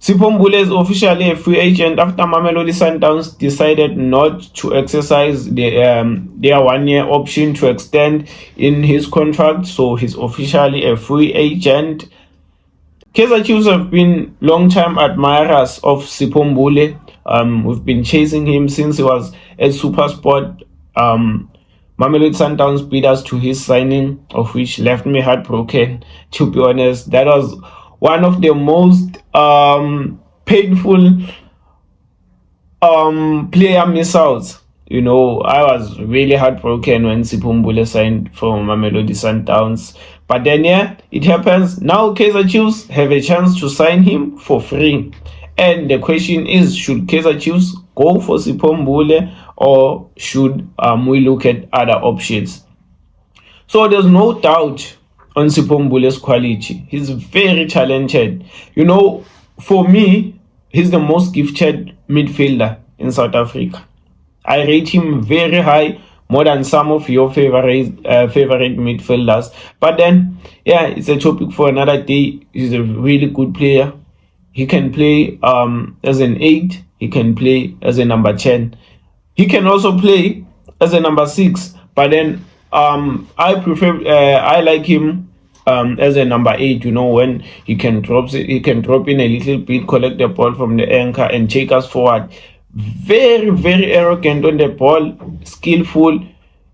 Sipho Mbule is officially a free agent after Mamelodi Sundowns decided not to exercise their 1-year option to extend in his contract, so he's officially a free agent. Kaizer Chiefs have been long-time admirers of Sipho Mbule. We've been chasing him since he was at SuperSport. Mamelodi Sundowns beat us to his signing, of which left me heartbroken, to be honest. That was one of the most painful player miss-outs. I was really heartbroken when Sipho Mbule signed for Mamelodi Sundowns. But then, it happens. Now Kaizer Chiefs have a chance to sign him for free. And the question is, should Kaizer Chiefs go for Sipho Mbule, or should we look at other options? So there's no doubt on Sipho Mbule's quality. He's very talented. For me, he's the most gifted midfielder in South Africa. I rate him very high, more than some of your favorite midfielders. But then, it's a topic for another day. He's a really good player. He can play as an 8. He can play as a number 10. He can also play as a number 6. But then I like him as a number 8. When he can drop in a little bit, collect the ball from the anchor and take us forward. Very, very arrogant on the ball, skillful.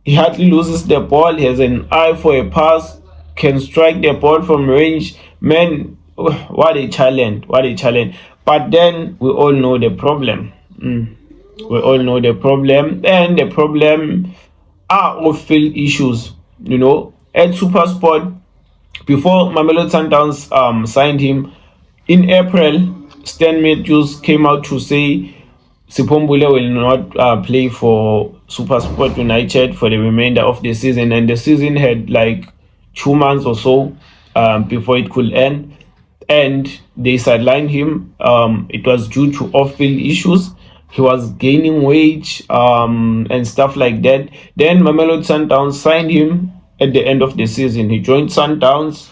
He hardly loses the ball. He has an eye for a pass, can strike the ball from range. Man, what a talent. But then we all know the problem. We all know the problem, and the problem are off-field issues. At SuperSport, before Mamelodi Sundowns signed him in April, Stan Matthews came out to say Sipho Mbule will not play for SuperSport United for the remainder of the season, and the season had like 2 months or so before it could end, and they sidelined him. It was due to off-field issues. He was gaining weight and stuff like that. Then Mamelodi Sundowns signed him at the end of the season. He joined Sundowns.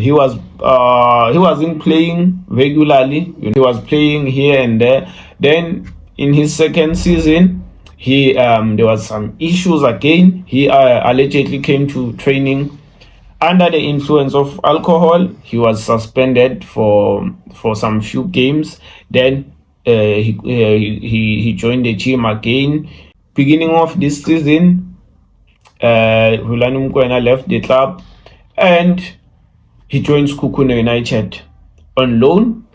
He wasn't playing regularly. He was playing here and there. Then in his second season, there was some issues again. He allegedly came to training under the influence of alcohol. He was suspended for some few games. Then he joined the team again. Beginning of this season, Rhulani Mokoena left the club and he joined Sekhukhune United on loan.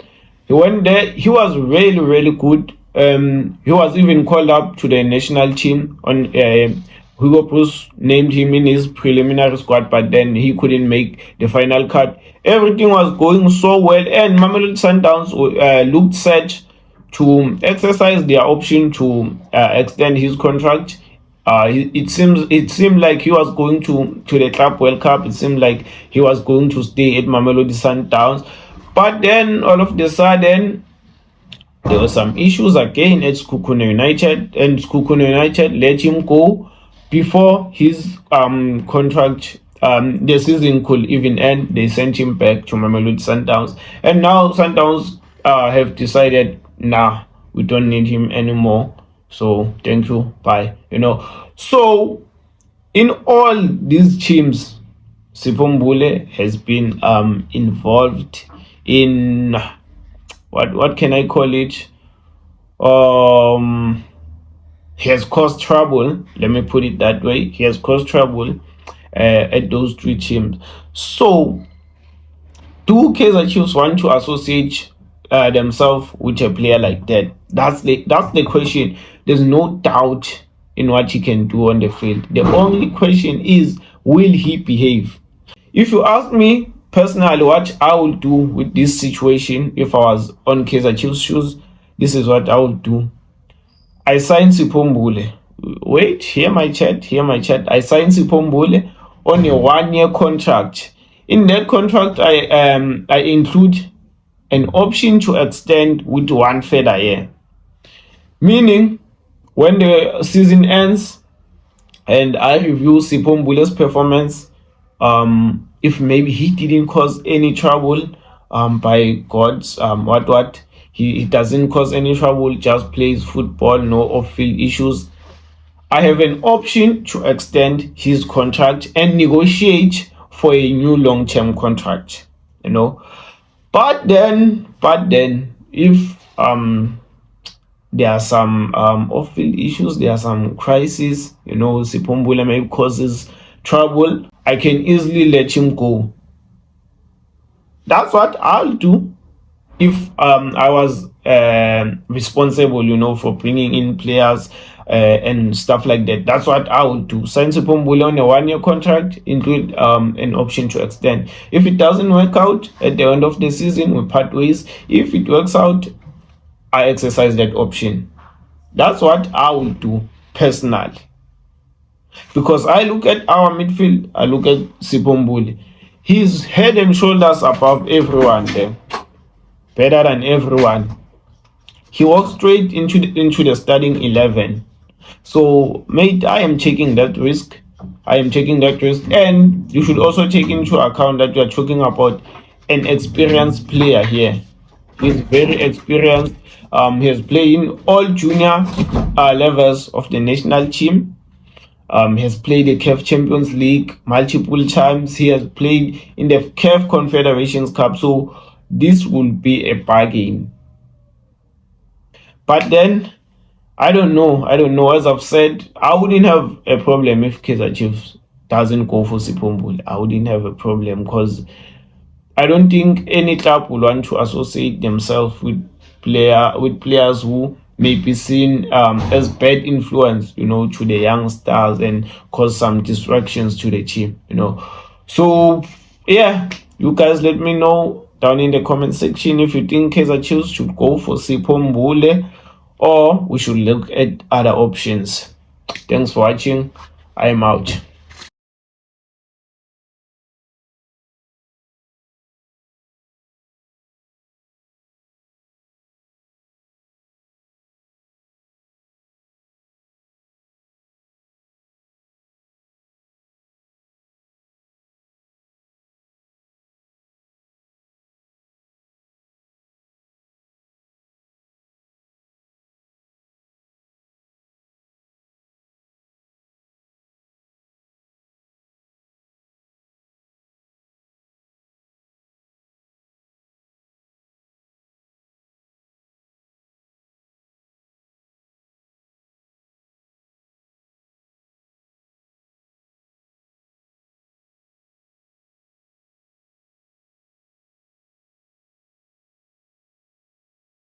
He went there. He was really, really good. He was even called up to the national team. Hugo Broos named him in his preliminary squad, but then he couldn't make the final cut. Everything was going so well, and Mamelodi Sundowns looked set to exercise their option to extend his contract. It seemed like he was going to the Club World Cup. It seemed like he was going to stay at Mamelodi Sundowns. But then all of a sudden, there were some issues again at Sekhukhune United, and Sekhukhune United let him go before his contract, the season could even end. They sent him back to Mamelodi Sundowns. And now Sundowns have decided, nah, we don't need him anymore. So thank you, bye. So in all these teams, Sipho Mbule has been involved in what can I call it? He has caused trouble. Let me put it that way. He has caused trouble at those 3 teams. So, do Kaizer Chiefs want to associate themselves with a player like that? That's the question. There's no doubt in what he can do on the field. The only question is, will he behave? If you ask me personally what I would do with this situation if I was on Kaizer Chiefs' shoes, this is what I would do. I signed Sipho Mbule. Wait, hear my chat. I signed Sipho Mbule on a 1-year contract. In that contract, I include an option to extend with 1 further year. Meaning, when the season ends and I review Sipho Mbule's performance, if maybe he didn't cause any trouble, by God's what. He doesn't cause any trouble, just plays football, no off-field issues. I have an option to extend his contract and negotiate for a new long-term contract, But then, if there are some off-field issues, there are some crises, Sipho Mbule maybe causes trouble, I can easily let him go. That's what I'll do if I was responsible, for bringing in players and stuff like that. That's what I would do. Sign Sipho Mbule on a 1-year contract, include an option to extend. If it doesn't work out at the end of the season, we part ways. If it works out, I exercise that option. That's what I will do personally. Because I look at our midfield, I look at Sipho Mbule. He's head and shoulders above everyone there. Better than everyone. He walks straight into the starting 11. So, mate, I am taking that risk. And you should also take into account that you are talking about an experienced player here. He's very experienced. He has played in all junior levels of the national team. He has played the CAF Champions League multiple times. He has played in the CAF Confederations Cup. So this will be a bargain. But then, I don't know. As I've said, I wouldn't have a problem if Kaizer Chiefs doesn't go for Sipho Mbule. I wouldn't have a problem because I don't think any club will want to associate themselves with players who may be seen as bad influence, to the young stars and cause some distractions to the team, So, yeah, you guys let me know down in the comment section if you think Kaizer Chiefs should go for Sipho Mbule or we should look at other options. Thanks for watching. I am out.